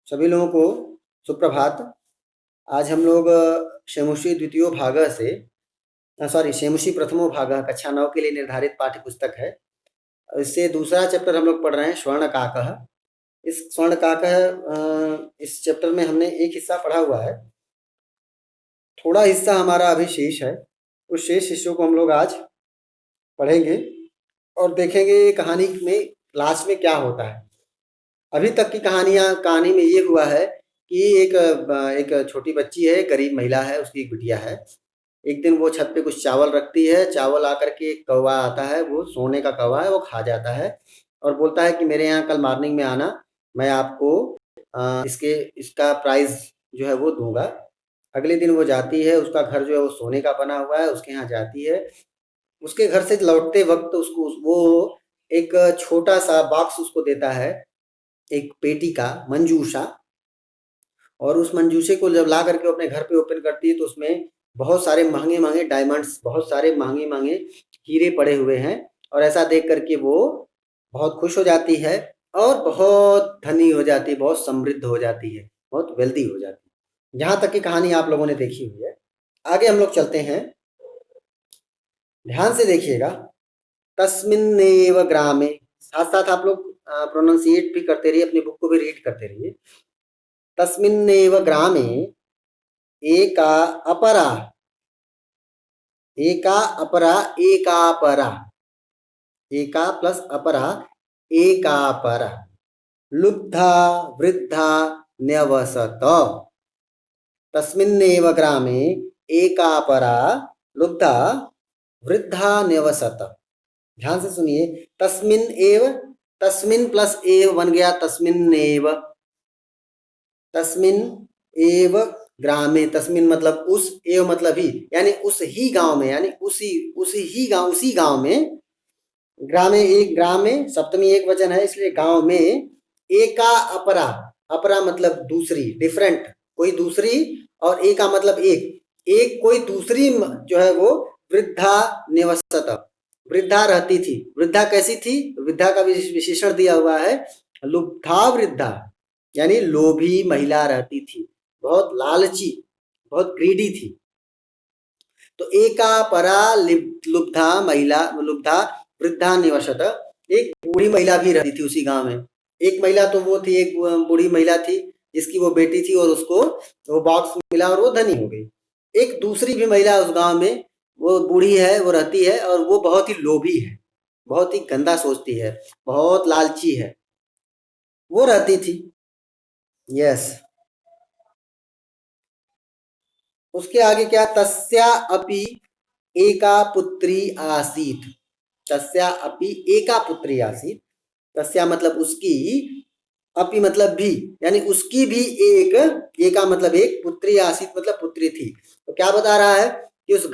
सभी लोगों को सुप्रभात। आज हम लोग शेमुषी द्वितीयो भागः से शेमुषी प्रथमो भागः कक्षा 9 के लिए निर्धारित पाठ्य पुस्तक है। इससे दूसरा चैप्टर हम लोग पढ़ रहे हैं स्वर्णकाकः। इस स्वर्णकाकः इस चैप्टर में हमने एक हिस्सा पढ़ा हुआ है, थोड़ा हिस्सा हमारा अभी शेष है। उस शेष हिस्सों को हम लोग आज पढ़ेंगे और देखेंगे कहानी में लास्ट में क्या होता है। अभी तक की कहानी में ये हुआ है कि एक छोटी बच्ची है, गरीब महिला है, उसकी एक बिटिया है। एक दिन वो छत पे कुछ चावल रखती है, चावल आकर के एक कौवा आता है, वो सोने का कौवा है, वो खा जाता है और बोलता है कि मेरे यहाँ कल मॉर्निंग में आना, मैं आपको इसका प्राइज जो है वो दूंगा। अगले दिन वो जाती है, उसका घर जो है वो सोने का बना हुआ है, उसके यहाँ जाती है। उसके घर से लौटते वक्त उसको वो एक छोटा सा बॉक्स उसको देता है, एक पेटी का मंजूषा। और उस मंजूषे को जब ला करके अपने घर पे ओपन करती है तो उसमें बहुत सारे महंगे महंगे डायमंड्स, बहुत सारे महंगे महंगे हीरे पड़े हुए हैं। और ऐसा देख करके वो बहुत खुश हो जाती है और बहुत धनी हो जाती है, बहुत समृद्ध हो जाती है, बहुत वेल्दी हो जाती है। जहाँ तक की कहानी आप लोगों ने देखी हुई है। आगे हम लोग चलते हैं, ध्यान से देखिएगा। तस्मिन्नेव ग्रामे, साथ साथ आप लोग प्रोनाउंसिएट भी करते रहिए, अपनी बुक को भी रीड करते रहिए। तस्मिन्नेव ग्रामे एका अपरा एका प्लस अपरा एकापरा लुब्धा वृद्धा न्यवसत। तस्मिन्नेव ग्रामे एकापरा लुब्धा वृद्धा न्यवसत। ध्यान से सुनिए, तस्मिन एव, तस्मिन प्लस एव बन गया तस्मिन्नेव। तस्मिन एव ग्रामे, तस्मिन मतलब उस, एव मतलब ही, यानी उस ही गांव में, यानी उसी गांव में। ग्रामे, एक ग्राम में सप्तमी एक वचन है, इसलिए गांव में। एका अपरा, अपरा मतलब दूसरी, डिफरेंट, कोई दूसरी, और एका मतलब एक कोई दूसरी जो है वो वृद्धा निवसत, वृद्धा रहती थी। वृद्धा कैसी थी? वृद्धा का विशेषण दिया हुआ है लुब्धा वृद्धा, यानी लोभी महिला रहती थी, बहुत लालची, बहुत ग्रीडी थी। तो एका परा लुब्धा महिला, लुब्धा वृद्धा निवसत, एक बूढ़ी महिला भी रहती थी उसी गांव में। एक महिला तो वो थी, एक बूढ़ी महिला थी जिसकी वो बेटी थी और उसको वो बॉक्स मिला और वो धनी हो गई। एक दूसरी भी महिला उस गांव में, वो बूढ़ी है, वो रहती है और वो बहुत ही लोभी है, बहुत ही गंदा सोचती है, बहुत लालची है, वो रहती थी। यस, उसके आगे क्या? तस्या अपि एका पुत्री आसीत। तस्या अपि एका पुत्री आसीत, तस्या मतलब उसकी, अपि मतलब भी, यानी उसकी भी एक, एका मतलब एक, पुत्री आसीत मतलब पुत्री थी। तो क्या बता रहा है कि उस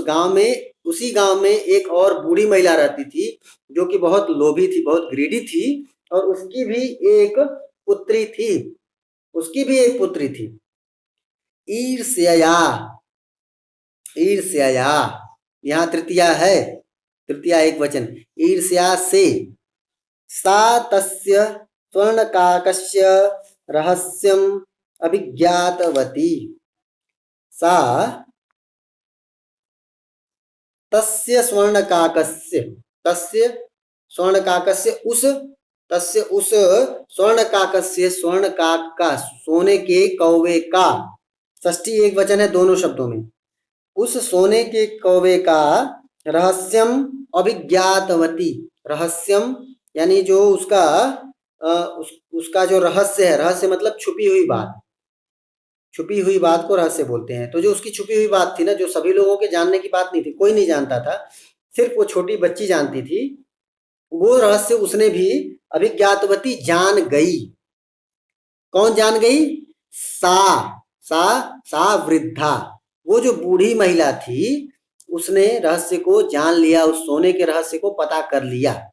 गांव में, उसी गांव में एक और बूढ़ी महिला रहती थी जो कि बहुत लोभी थी, बहुत ग्रीडी थी, और उसकी भी एक पुत्री थी, उसकी भी एक पुत्री थी। ईर्ष्यया, ईर्ष्यया यहाँ तृतीया है, तृतीया एक वचन, ईर्ष्या से। सा तस्य स्वर्णकाकस्य रहस्यम अभिज्ञातवती। सा तस्य स्वर्णकाकस्य, तस्य स्वर्णकाकस्य उस, तस्य उस स्वर्णकाकस्य, स्वर्णकाक का, सोने के कौवे का, षष्ठी एक वचन है दोनों शब्दों में। उस सोने के कौवे का रहस्यम अभिज्ञातवती, रहस्यम यानी जो उसका उसका जो रहस्य है, रहस्य मतलब छुपी हुई बात, छुपी हुई बात को रहस्य बोलते हैं। तो जो उसकी छुपी हुई बात थी ना, जो सभी लोगों के जानने की बात नहीं थी, कोई नहीं जानता था, सिर्फ वो छोटी बच्ची जानती थी, वो रहस्य उसने भी अभिज्ञातवती जान गई। कौन जान गई? सा वृद्धा, वो जो बूढ़ी महिला थी, उसने रहस्य को जान लिया, उस सोने के रहस्य को पता कर लिया,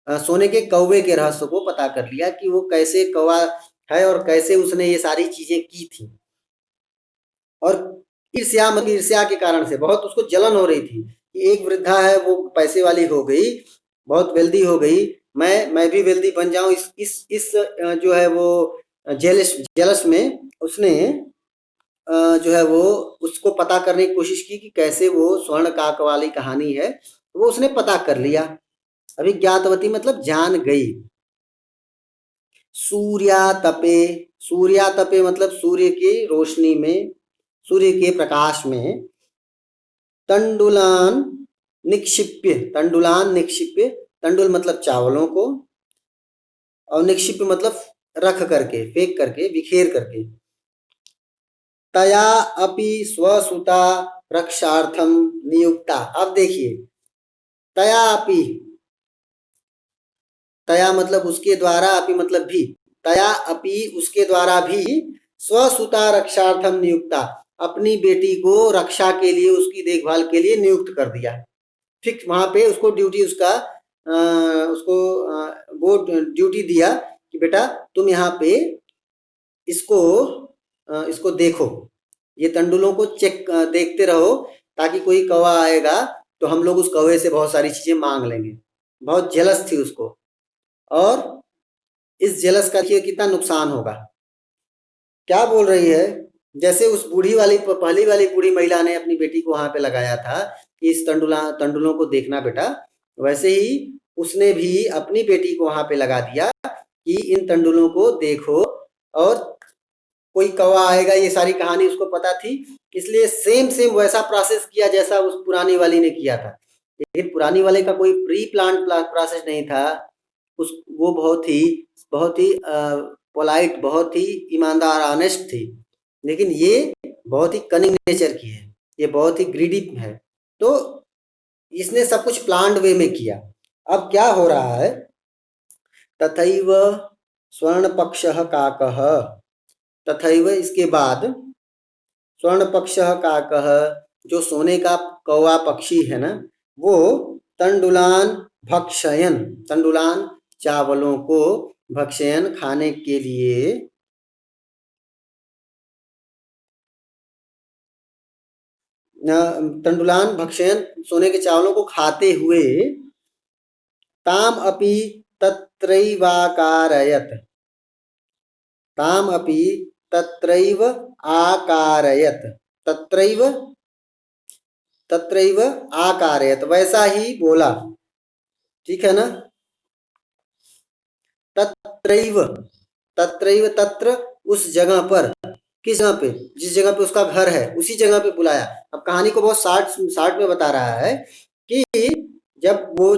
सोने के कौवे के रहस्य को पता कर लिया कि वो कैसे कौवा है और कैसे उसने ये सारी चीजें की थी। और ईर्ष्या, मतलब ईर्ष्या के कारण से बहुत उसको जलन हो रही थी कि एक वृद्धा है, वो पैसे वाली हो गई, बहुत वेल्दी हो गई, मैं भी वेल्दी बन जाऊं, इस जो है वो जेलस जेलस में उसने जो है वो उसको पता करने की कोशिश की कि कैसे वो स्वर्ण काक वाली कहानी है, वो उसने पता कर लिया। अभी ज्ञातवती मतलब जान गई। सूर्या तपे, सूर्या तपे मतलब सूर्य की रोशनी में, सूर्य के प्रकाश में, तंडुलान निक्षिप्य, तंडुलान निक्षिप्य, तंडुल मतलब चावलों को, और निक्षिप्य मतलब रख करके, फेंक करके, बिखेर करके। तया अपि स्वसुता रक्षार्थम नियुक्ता। अब देखिए, तया अपि, तया मतलब उसके द्वारा, अपि मतलब भी, तया अपि उसके द्वारा भी, स्वसुता रक्षार्थम नियुक्ता, अपनी बेटी को रक्षा के लिए, उसकी देखभाल के लिए नियुक्त कर दिया। फिक्स वहां पे उसको ड्यूटी, उसका उसको वो ड्यूटी दिया कि बेटा तुम यहाँ पे इसको इसको देखो, ये तंडुलों को चेक देखते रहो, ताकि कोई कौवा आएगा तो हम लोग उस कौवे से बहुत सारी चीजें मांग लेंगे। बहुत जेलस थी उसको, और इस जेलस का देखिए कितना नुकसान होगा। क्या बोल रही है, जैसे उस बूढ़ी वाली, पहली वाली बूढ़ी महिला ने अपनी बेटी को वहां पे लगाया था कि इस तंडुलों को देखना बेटा, वैसे ही उसने भी अपनी बेटी को वहां पे लगा दिया कि इन तंडुलों को देखो, और कोई कौवा आएगा, ये सारी कहानी उसको पता थी, इसलिए सेम सेम वैसा प्रोसेस किया जैसा उस पुरानी वाली ने किया था। लेकिन पुरानी वाले का कोई प्री प्लान प्रोसेस नहीं था। उस वो बहुत ही पोलाइट, बहुत ही ईमानदार, ऑनेस्ट थी। लेकिन ये बहुत ही कनिंग नेचर की है, ये बहुत ही ग्रीडी है। तो इसने सब कुछ प्लान्ड वे में किया। अब क्या हो रहा है, तथैव स्वर्णपक्षः काकः, तथैव इसके बाद, स्वर्णपक्षः काकः जो सोने का कौवा पक्षी है ना, वो तंडुलान भक्षयन, तंडुलान चावलों को, भक्षयन खाने के लिए, तंडुलान भक्षयन सोने के चावलों को खाते हुए, ताम अपि तत्रैवाकारयत, ताम अपि तत्रैव आकारयत, तत्रैव, तत्रैव आकारयत वैसा ही बोला, ठीक है ना। तत्रैव, तत्रैव तत्र उस जगह पर, किस जगह पे, जिस जगह पे उसका घर है उसी जगह पे बुलाया। अब कहानी को बहुत शार्ट शार्ट में बता रहा है कि जब वो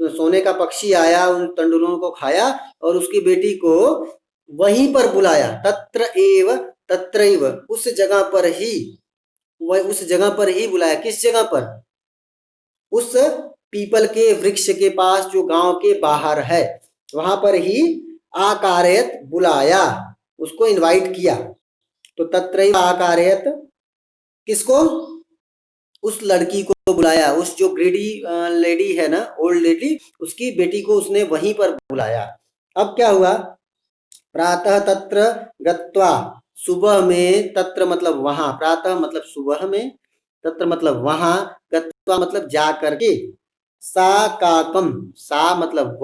सोने का पक्षी आया, उन तंडुलों को खाया और उसकी बेटी को वहीं पर बुलाया, तत्र एव तत्रैव उस जगह पर ही, वह उस जगह पर ही बुलाया। किस जगह पर, उस पीपल के वृक्ष के पास जो गांव के बाहर है, वहां पर ही आकारयत बुलाया, उसको इनवाइट किया। तो तत्रैव आकारयत, किसको, उस लड़की को बुलाया, उस जो ग्रेडी लेडी है ना, ओल्ड लेडी, उसकी बेटी को उसने वहीं पर बुलाया। अब क्या हुआ, प्रातः तत्र गत्वा, सुबह में, तत्र मतलब वहां, प्रातः मतलब सुबह में, तत्र मतलब वहां, गत्वा मतलब जा करके, सा काकम, सा मतलब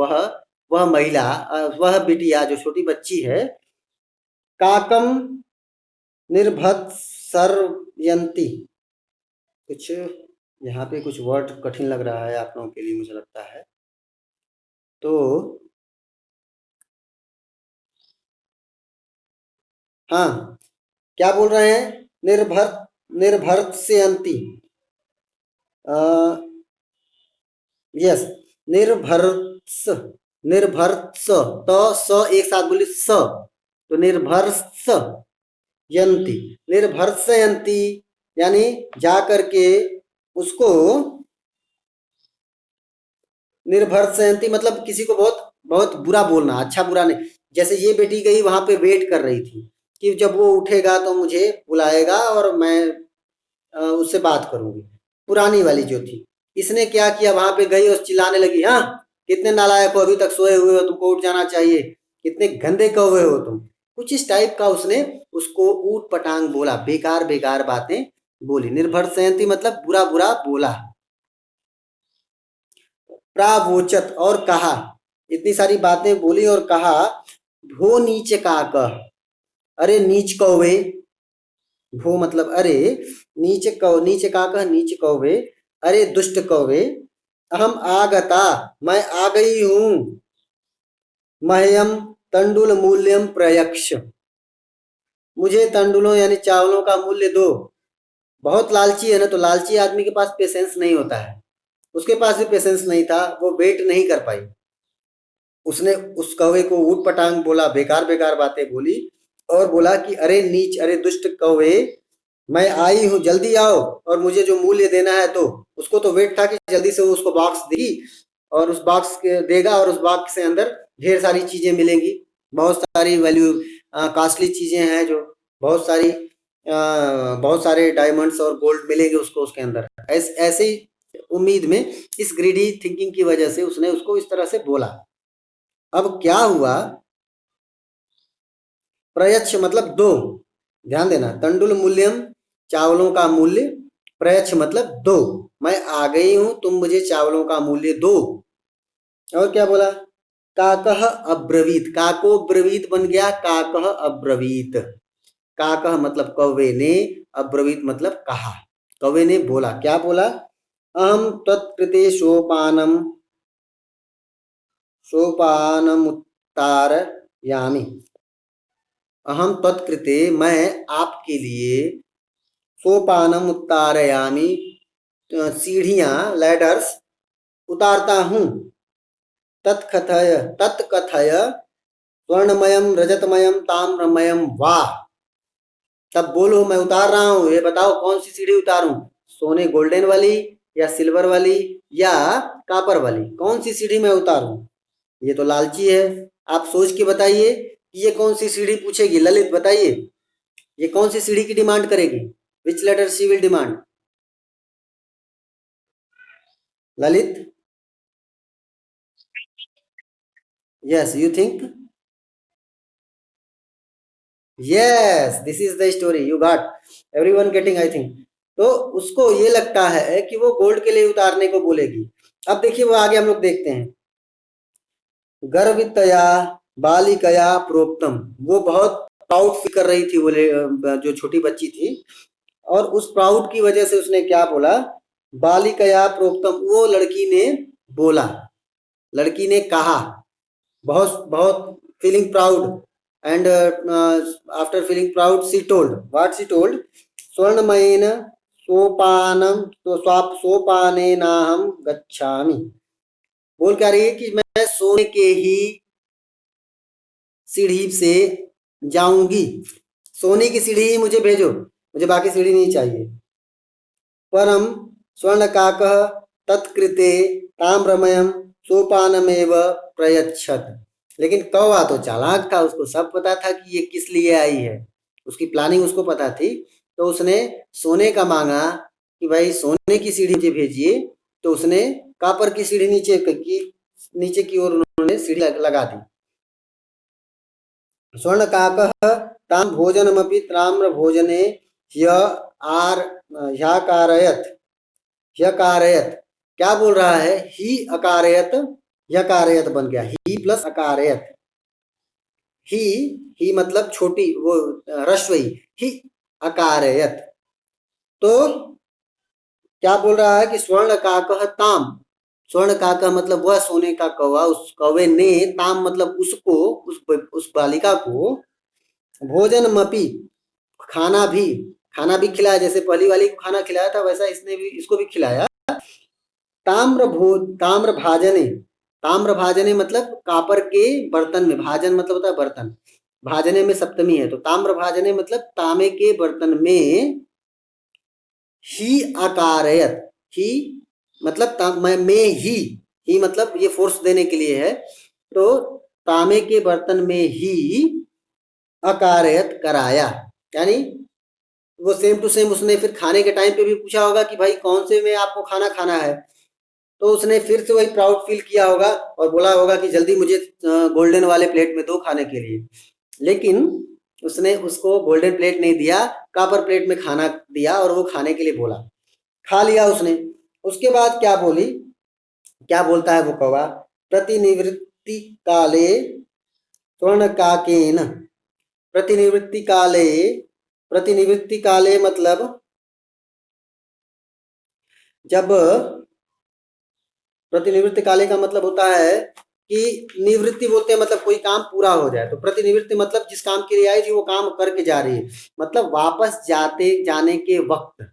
वह महिला, वह बिटिया जो छोटी बच्ची है, काकम निर्भत्सर्यन्ति, कुछ यहाँ पे कुछ वर्ड कठिन लग रहा है आप लोगों के लिए, मुझे लगता है। तो हाँ, क्या बोल रहे हैं, निर्भर्त्सयन्ति, यस, निर्भर्त्स, निर्भर्त्स, तो स एक साथ बोली, स, तो निर्भर्त्सयन्ति, निर्भर्त्सयन्ति यानी जा करके उसको, निर्भर्त्सयन्ति मतलब किसी को बहुत बहुत बुरा बोलना, अच्छा बुरा नहीं। जैसे ये बेटी गई वहां पे वेट कर रही थी कि जब वो उठेगा तो मुझे बुलाएगा और मैं उससे बात करूंगी, पुरानी वाली जो थी। इसने क्या किया, वहां पे गई और चिल्लाने लगी, हाँ कितने नालायक हो, अभी तक सोए हुए हो, तुमको उठ जाना चाहिए, कितने गंदे कौवे हो तुम, कुछ इस टाइप का उसने उसको ऊट पटांग बोला, बेकार बेकार बातें बोली। निर्भर्त्सयन्ति मतलब बुरा बुरा बोला। प्रावोचत और कहा, इतनी सारी बातें बोली और कहा, भो नीच काकः, अरे नीच कौवे। भो मतलब अरे, नीच काकः नीच कौवे, अरे दुष्ट कौवे, अहम आगता, मैं आ गई हूँ, मह्यम तंडुल मूल्यम प्रयक्ष, मुझे तंडुलों यानी चावलों का मूल्य दो। बहुत लालची है ना, तो लालची आदमी के पास पेशेंस नहीं होता है। उसके पास भी पेशेंस नहीं था, वो वेट नहीं कर पाई। उसने उस कौवे को ऊट पटांग बोला, बेकार बेकार बातें बोली और बोला कि अरे नीच, अरे दुष्ट कौवे, मैं आई हूँ, जल्दी आओ और मुझे जो मूल्य देना है दो। उसको तो वेट था कि जल्दी से वो उसको बॉक्स देगी और उस बॉक्स के देगा और उस बॉक्स के अंदर ढेर सारी चीजें मिलेंगी, बहुत सारी वैल्यू कॉस्टली चीजें हैं, जो बहुत सारे डायमंड्स और गोल्ड मिलेंगे उसको उसके अंदर। ऐसे ही उम्मीद में, इस ग्रीडी थिंकिंग की वजह से उसने उसको इस तरह से बोला। अब क्या हुआ, प्रयच्छ मतलब दो, ध्यान देना, तंडुल मूल्यम चावलों का मूल्य, प्रयच्छ मतलब दो, मैं आ गई हूं, तुम मुझे चावलों का मूल्य दो। और क्या बोला, काकह अब्रवीत, काको ब्रवीत बन गया काकह अब्रवीत। काकह मतलब कौवे ने, अब्रवीत मतलब कहा, कौवे ने बोला, क्या बोला, अहम त्वत्कृते सोपानमुत्तारयामि, अहम तत्कृते मैं आपके लिए, सोपानम उत्तारयामि सीढ़ियां, लैडर्स उतारता हूँ, तत्कथय स्वर्णमयम रजतमयम ताम्रमयम वा, तब बोलो मैं उतार रहा हूँ, ये बताओ कौन सी सीढ़ी उतारूं, सोने गोल्डन वाली या सिल्वर वाली या कापर वाली, कौन सी सीढ़ी मैं उतारूं। ये तो लालची है, आप सोच के बताइए कि ये कौन सी सीढ़ी पूछेगी, ललित बताइए, ये कौन सी सीढ़ी की डिमांड करेगी, which later she will demand, Lalit. Yes you think, yes this is the story, you got, everyone getting I think. तो उसको ये लगता है कि वो गोल्ड के लिए उतारने को बोलेगी। अब देखिए वो आगे हम लोग देखते हैं, गर्वितया बालिकया प्रोक्तम, वो बहुत प्राउड फील कर रही थी, बोले जो छोटी बच्ची थी, और उस प्राउड की वजह से उसने क्या बोला, बालिकया प्रोक्तम, वो लड़की ने बोला, लड़की ने कहा, बहुत बहुत feeling proud, and after feeling proud she told, what she told, स्वर्णमयेन सोपानम, तो स्वाप सोपाने नाहम गच्छामि, बोल क्या रही है कि मैं सोने के ही सीढ़ी से जाऊंगी, सोने की सीढ़ी ही मुझे भेजो, मुझे बाकी सीढ़ी नहीं चाहिए। परम स्वर्णकाकः तत्कृते ताम्रमयम सोपानमेव प्रयच्छत, लेकिन कौवा तो चालाक था, उसको सब पता था कि ये किस लिए आई है, उसकी प्लानिंग उसको पता थी, तो उसने सोने का मांगा कि भाई सोने की सीढ़ी मुझे भेजिए, तो उसने कापर की सीढ़ी नीचे की ओर उन्होंने सीढ़ी लगा दी। स्वर्णकाकः तां भोजनमपि ताम्रभोजने ह्य आर ह्याकारयत्, ह्यकारयत्, क्या बोल रहा है, ही अकारयत, ह्यकारयत बन गया, ही प्लस अकारयत, ही ही मतलब छोटी वो ह्रस्व ही अकारयत। तो क्या बोल रहा है कि स्वर्ण काकः ताम, स्वर्ण काका मतलब वह सोने का कौवा, उस कौवे ने, ताम मतलब उसको, उस बालिका को, भोजन मपी खाना भी, खाना भी खिलाया, जैसे पहली वाली को खाना खिलाया था वैसा इसने भी इसको भी खिलाया। ताम्र भाजने, ताम्र भाजने मतलब कापर के बर्तन में, भाजन मतलब होता है बर्तन, भाजने में सप्तमी है, तो ताम्र भाजने मतलब तांबे के बर्तन में, ही अकारयत, ही मतलब में ही मतलब ये फोर्स देने के लिए है, तो तांबे के बर्तन में ही अकारयत कराया, यानी वो सेम टू सेम उसने फिर खाने के टाइम पे भी पूछा होगा कि भाई कौन से में आपको खाना खाना है, तो उसने फिर से वही प्राउड फील किया होगा और बोला होगा कि जल्दी मुझे गोल्डन वाले प्लेट में दो खाने के लिए, लेकिन उसने उसको गोल्डन प्लेट नहीं दिया, कापर प्लेट में खाना दिया और वो खाने के लिए बोला, खा लिया उसने। उसके बाद क्या बोली, क्या बोलता है वो कौवा, प्रतिनिवृत्ति काले स्वर्णकाकेन प्रतिनिवृत्ति काले, प्रतिनिवृत्ति काले मतलब जब, प्रतिनिवृत्ति काले का मतलब होता है कि निवृत्ति बोलते हैं मतलब कोई काम पूरा हो जाए, तो प्रतिनिवृत्ति मतलब जिस काम के लिए आई थी वो काम करके जा रही है, मतलब वापस जाते जाने के वक्त।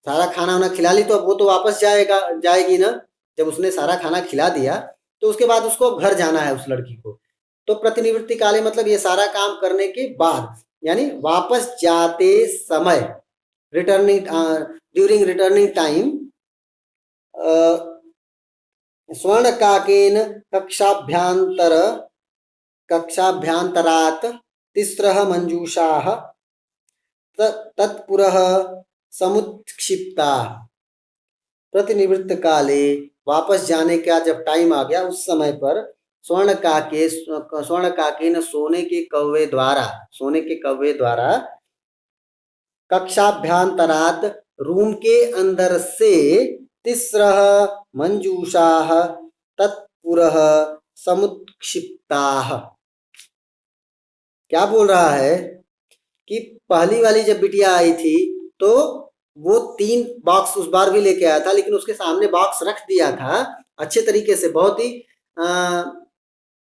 सारा खाना वाना खिला ली तो अब वो तो वापस जाएगी ना। जब उसने सारा खाना खिला दिया तो उसके बाद उसको घर जाना है उस लड़की को। तो प्रतिनिवृत्ति काले मतलब ये सारा काम करने के बाद, यानी वापस जाते समय, रिटर्निंग, ड्यूरिंग रिटर्निंग टाइम, स्वर्णकाकेन कक्षाभ्यान्तरात् तिस्रः मंजूषाः तत्पुरः समुत्क्षिप्ताः। प्रतिनिवृत्त काले वापस जाने का जब टाइम आ गया उस समय पर स्वर्णकाकेन सोने के कौवे द्वारा कक्षाभ्यान्तरात् रूम के अंदर से तिस्रः मंजूषाः तत्पुरः समुत्क्षिप्ताः। क्या बोल रहा है कि पहली वाली जब बिटिया आई थी तो वो 3 बॉक्स उस बार भी लेके आया था, लेकिन उसके सामने बॉक्स रख दिया था अच्छे तरीके से, बहुत ही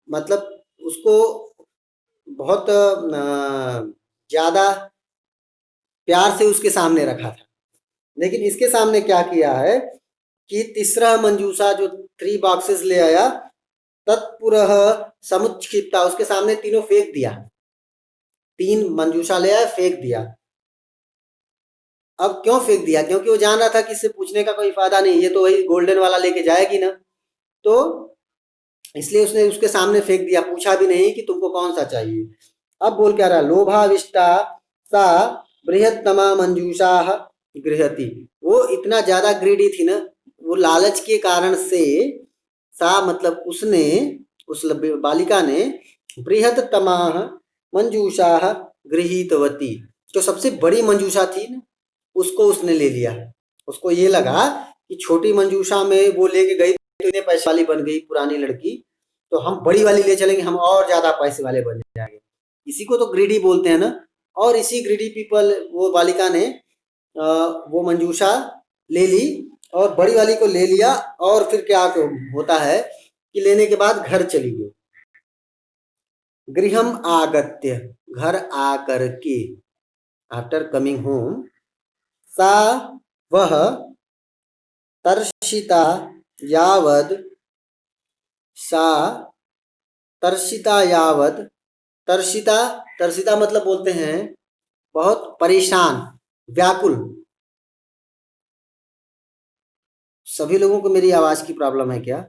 मतलब उसको बहुत ज़्यादा प्यार से उसके सामने रखा था। लेकिन इसके सामने क्या किया है कि तीसरा मंजूषा जो 3 बॉक्सेस ले आया, तत्पुरः समुत्क्षिप्ता, उसके सामने तीनों फेंक दिया। 3 मंजूषा ले आया, फेंक दिया। अब क्यों फेंक दिया? क्योंकि वो जान रहा था कि इससे पूछने का कोई फायदा नहीं, ये तो वही गोल्डन वाला लेके जाएगी ना, तो इसलिए उसने उसके सामने फेंक दिया, पूछा भी नहीं कि तुमको कौन सा चाहिए। अब बोल क्या रहा, लोभाविष्टा सा बृहत्तमा मंजूषा गृहति। वो इतना ज्यादा ग्रीडी थी ना, वो लालच के कारण से, सा मतलब उसने, उस बालिका ने बृहत्तमा मंजूषा गृहीतवती, जो सबसे बड़ी मंजूषा थी ना उसको उसने ले लिया। उसको ये लगा कि छोटी मंजूषा में वो लेके गई तो इतने पैसे वाली बन गई पुरानी लड़की, तो हम बड़ी वाली ले चलेंगे, हम और ज्यादा पैसे वाले बन जाएंगे। इसी को तो ग्रीडी बोलते हैं ना। और इसी ग्रीडी पीपल, वो बालिका ने वो मंजूषा ले ली और बड़ी वाली को ले लिया, और फिर क्या होता है कि लेने के बाद घर चली गई। गृहम आगत्य, घर आकर के, आफ्टर कमिंग होम, सा वह तर्षिता यावद, सा तर्षिता यावद, तर्षिता, तर्षिता मतलब बोलते हैं बहुत परेशान, व्याकुल। सभी लोगों को मेरी आवाज की प्रॉब्लम है क्या?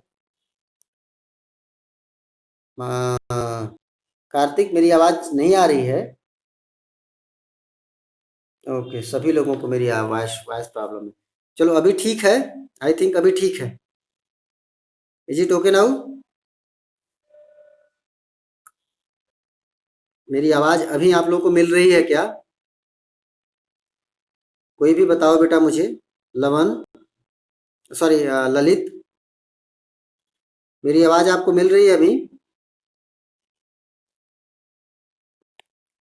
कार्तिक, मेरी आवाज नहीं आ रही है? ओके, सभी लोगों को मेरी आवाज वॉइस प्रॉब्लम है। चलो अभी ठीक है, आई थिंक अभी ठीक है। Is it okay now? मेरी आवाज अभी आप लोगों को मिल रही है क्या? कोई भी बताओ बेटा मुझे। लवन, सॉरी ललित, मेरी आवाज आपको मिल रही है अभी?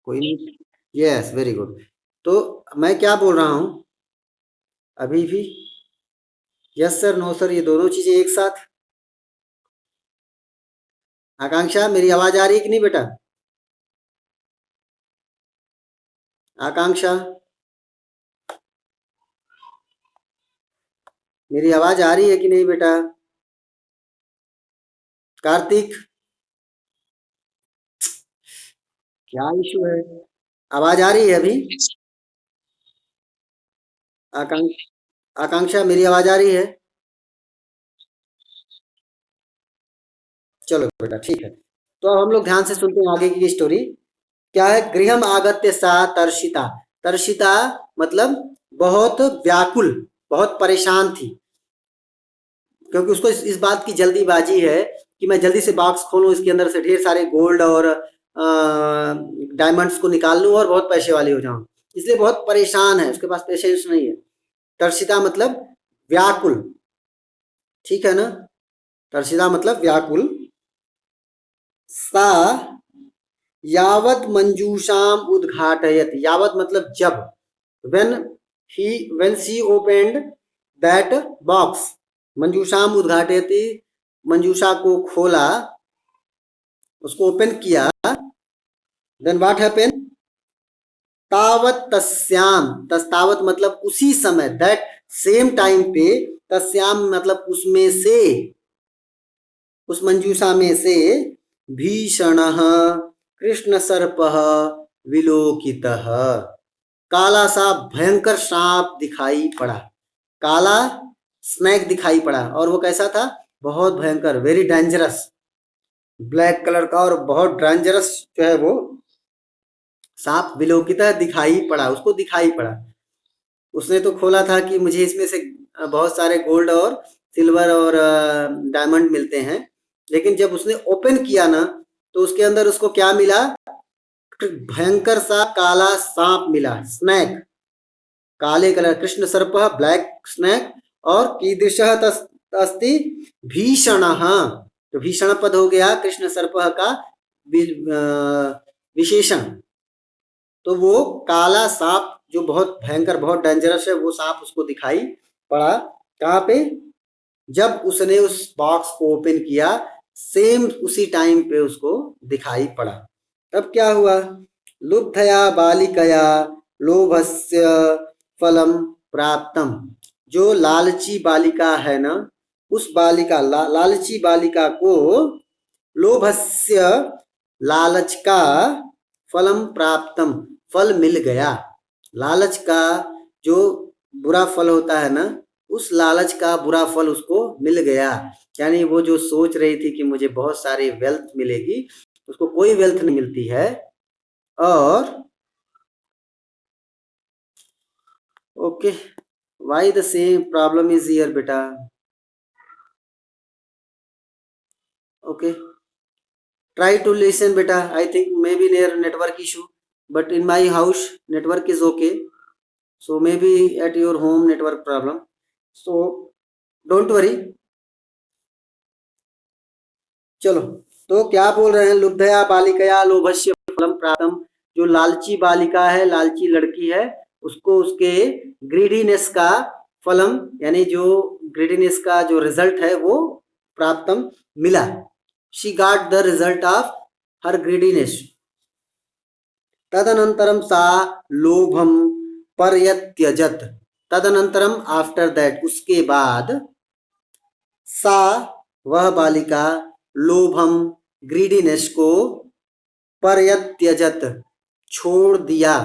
कोई नहीं, यस वेरी गुड। तो मैं क्या बोल रहा हूँ अभी भी, यस सर, नो सर, ये दोनों चीजें एक साथ। आकांक्षा, मेरी आवाज आ रही है कि नहीं बेटा? आकांक्षा, मेरी आवाज आ रही है कि नहीं बेटा? कार्तिक, क्या इशू है? आवाज आ रही है अभी? आकांक्षा, मेरी आवाज आ रही है? चलो बेटा ठीक है। तो अब हम लोग ध्यान से सुनते हैं आगे की स्टोरी। क्या है, गृहम आगत्य सा तर्षिता। तर्षिता मतलब बहुत व्याकुल, बहुत परेशान थी, क्योंकि उसको इस बात की जल्दीबाजी है कि मैं जल्दी से बॉक्स खोलूं, इसके अंदर से ढेर सारे गोल्ड और डायमंड्स को निकाल लूं और बहुत पैसे वाली हो जाऊं, इसलिए बहुत परेशान है, उसके पास पेशेंस नहीं है। तर्षिता मतलब व्याकुल, ठीक है ना? तर्षिता मतलब व्याकुल। सा यावत मंजूषाम उद्घाटयत, यावत मतलब जब, when when she opened that box, मंजूषाम उद्घाटयति, मंजूषा को खोला, उसको ओपन किया, then what happened, तावत तस्याम, तावत मतलब उसी समय, दैट सेम टाइम पे, तस्याम मतलब उसमें से, उस मंजूषा में से, भीषणः कृष्ण सर्पः विलोकितः, काला सा भयंकर सांप दिखाई पड़ा, काला स्नैक दिखाई पड़ा, और वो कैसा था, बहुत भयंकर, वेरी डेंजरस, ब्लैक कलर का और बहुत डेंजरस जो है वो सांप विलोकितः दिखाई पड़ा, उसको दिखाई पड़ा। उसने तो खोला था कि मुझे इसमें से बहुत सारे गोल्ड और सिल्वर और डायमंड मिलते हैं, लेकिन जब उसने ओपन किया ना, तो उसके अंदर उसको क्या मिला, भयंकर सा काला सांप मिला, स्नैक, काले कलर, कृष्ण सर्प ब्लैक स्नैक, और कीदृशः अस्ति, भीषणः, तो भीषण पद हो गया कृष्ण सर्प का विशेषण, तो वो काला सांप जो बहुत भयंकर बहुत डेंजरस है, वो सांप उसको दिखाई पड़ा, कहाँ पे, जब उसने उस बॉक्स को ओपन किया, सेम उसी टाइम पे उसको दिखाई पड़ा। तब क्या हुआ, लुब्धया बालिकया लोभस्य फलम प्राप्तम, जो लालची बालिका है ना, उस बालिका लालची बालिका को लोभस्य लालच का फलम प्राप्तम फल मिल गया, लालच का जो बुरा फल होता है ना, उस लालच का बुरा फल उसको मिल गया, यानी वो जो सोच रही थी कि मुझे बहुत सारी वेल्थ मिलेगी, उसको कोई वेल्थ नहीं मिलती है। और okay, why the same problem is here बेटा, okay, try to listen beta, I think maybe near network issue, but in my house network is okay, so maybe at your home network problem, so don't worry। चलो, तो क्या बोल रहे हैं, लुब्धया बालिकया लोभस्य फलम प्राप्तम, जो लालची बालिका है, लालची लड़की है, उसको उसके ग्रीडीनेस का फलम, यानी जो ग्रीडीनेस का जो रिजल्ट है वो प्राप्तम मिला, she got the result of her greediness. तदनंतरम सा लोभम पर्यत्यजत, तदनंतरम आफ्टर दैट, उसके बाद, सा वह बालिका, लोभम ग्रीडीनेस को, पर्यत्यजत छोड़ दिया,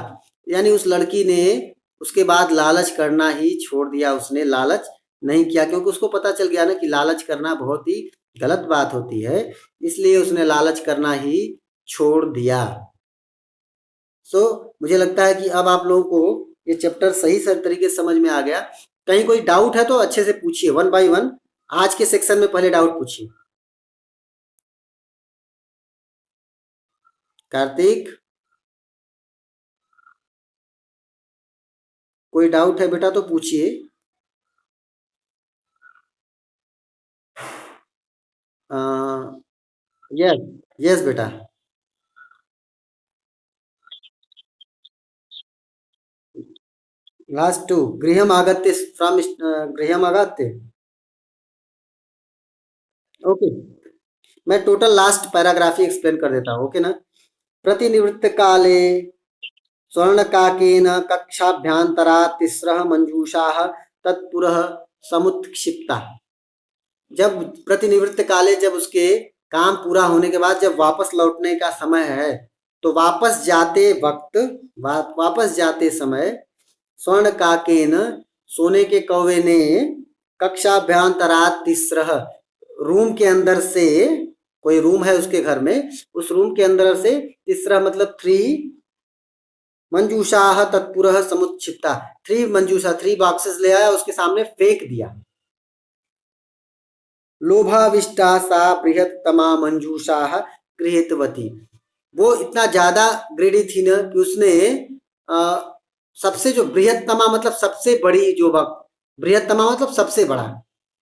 यानी उस लड़की ने उसके बाद लालच करना ही छोड़ दिया, उसने लालच नहीं किया, क्योंकि उसको पता चल गया ना कि लालच करना बहुत ही गलत बात होती है, इसलिए उसने लालच करना ही छोड़ दिया। मुझे लगता है कि अब आप लोगों को ये चैप्टर सही तरीके से समझ में आ गया। कहीं कोई डाउट है तो अच्छे से पूछिए, वन बाय वन, आज के सेक्शन में पहले डाउट पूछिए। कार्तिक, कोई डाउट है बेटा तो पूछिए। यस, यस बेटा, लास्ट टू, गृहम आगत्य, फ्रॉम गृहम आगत्य, ओके, मैं टोटल लास्ट पैराग्राफ ही एक्सप्लेन कर देता हूँ, ओके ना। प्रतिनिवृत्त काले स्वर्णकाकेन कक्षाभ्यन्तरात् तिस्रः मंजूषाः तत्पुरः समुत्क्षिप्ता, जब प्रतिनिवृत्त काले, जब उसके काम पूरा होने के बाद जब वापस लौटने का समय है, तो वापस जाते वक्त, वापस जाते समय, स्वर्ण काकेन, सोने के कौवे ने, कक्षाभ्यंतरात् तिस्रः, रूम के अंदर से, कोई रूम है उसके घर में, उस रूम के अंदर से, तिस्रः मतलब 3 मंजूषाः तत्पुरः समुत्क्षिप्ता, 3 मंजूषा, 3 बॉक्सेस ले आया, उसके सामने फेंक दिया। लोभाविष्टा सा बृहत्तमा मंजूषाः गृहीतवती, वो इतना ज्यादा ग्रेडी थी ना कि उसने सबसे जो बृहत्तमा मतलब सबसे बड़ी, जो बृहत्तमा मतलब सबसे बड़ा,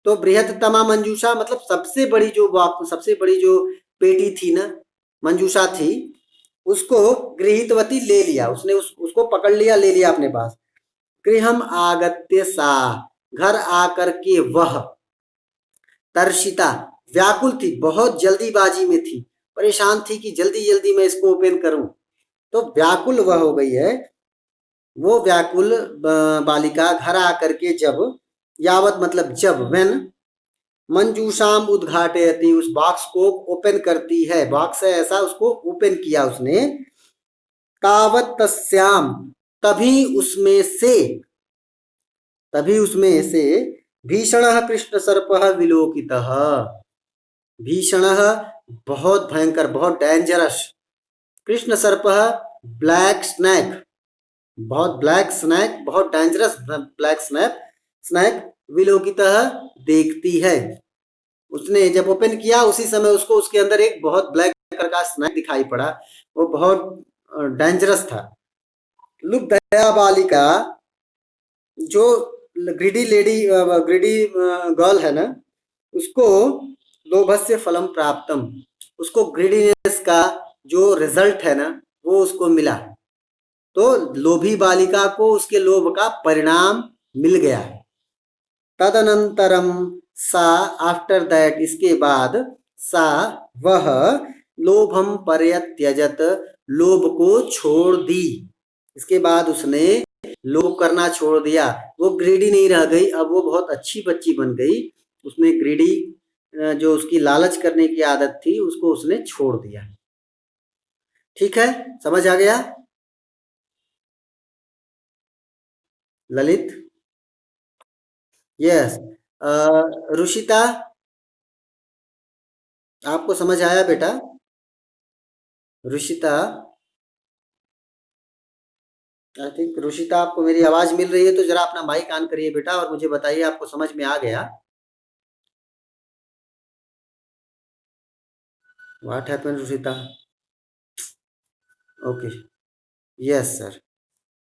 तो बृहत्तमा मंजूषा मतलब सबसे बड़ी जो सबसे बड़ी जो पेटी थी ना, मंजूषा थी, उसको गृहीतवती ले लिया, उसने उसको पकड़ लिया, ले लिया अपने पास। गृहम आगत्य सा, घर आकर के वह, तर्षिता, व्याकुल थी, बहुत जल्दीबाजी में थी, परेशान थी कि जल्दी जल्दी मैं इसको ओपन करूं। तो व्याकुल वह हो गई है, वो व्याकुल बालिका घर आकर के जब, यावत मतलब जब, वेन, मंजूषाम उद्घाटयति, उस बॉक्स को ओपन करती है, बॉक्स है ऐसा, उसको ओपन किया उसने, तावत तस्याम, तभी उसमें से, तभी उसमें से, भीषण कृष्ण सर्प विलोकित, भीषण बहुत भयंकर, बहुत डेंजरस, कृष्ण सर्प ब्लैक स्नैक, बहुत ब्लैक स्नैक, बहुत डेंजरस ब्लैक स्नैक, स्नैक विलोकित देखती है। उसने जब ओपन किया उसी समय उसको उसके अंदर एक बहुत ब्लैक कलर का स्नैक दिखाई पड़ा, वो बहुत डेंजरस था। लुक दया बालिका, जो ग्रीडी लेडी, ग्रीडी गर्ल है ना, उसको लोभस्य फलम प्राप्तम, उसको ग्रीडीनेस का जो रिजल्ट है ना वो उसको मिला। तो लोभी बालिका को उसके लोभ का परिणाम मिल गया। तदनंतरम सा, आफ्टर दैट, इसके बाद, सा वह, लोभम पर्यत्यजत, लोभ को छोड़ दी, इसके बाद उसने लोभ करना छोड़ दिया, वो ग्रीडी नहीं रह गई, अब वो बहुत अच्छी बच्ची बन गई। उसने ग्रीडी, जो उसकी लालच करने की आदत थी, उसको उसने छोड़ दिया। ठीक है, समझ आ गया ललित? यस। रुशिता, आपको समझ आया बेटा? रुशिता, आई थिंक रुशिता, आपको मेरी आवाज मिल रही है तो जरा अपना माइक ऑन करिए बेटा और मुझे बताइए आपको समझ में आ गया? What happened Rushita? Okay, yes sir.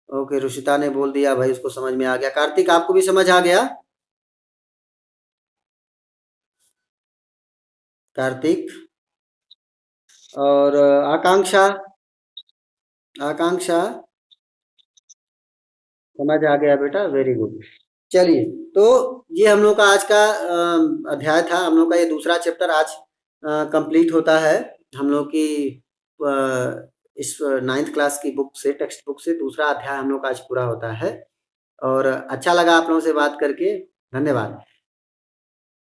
Okay, Rushita ने बोल दिया भाई उसको समझ में आ गया। कार्तिक, आपको भी समझ आ गया? कार्तिक और आकांक्षा, आकांक्षा समझ आ गया बेटा, वेरी गुड। चलिए, तो ये हम लोग का आज का अध्याय था, हम लोग का ये दूसरा चैप्टर आज कंप्लीट होता है। हम लोग की इस 9th क्लास की बुक से, टेक्स्ट बुक से दूसरा अध्याय हम लोग का आज पूरा होता है। और अच्छा लगा आप लोगों से बात करके, धन्यवाद।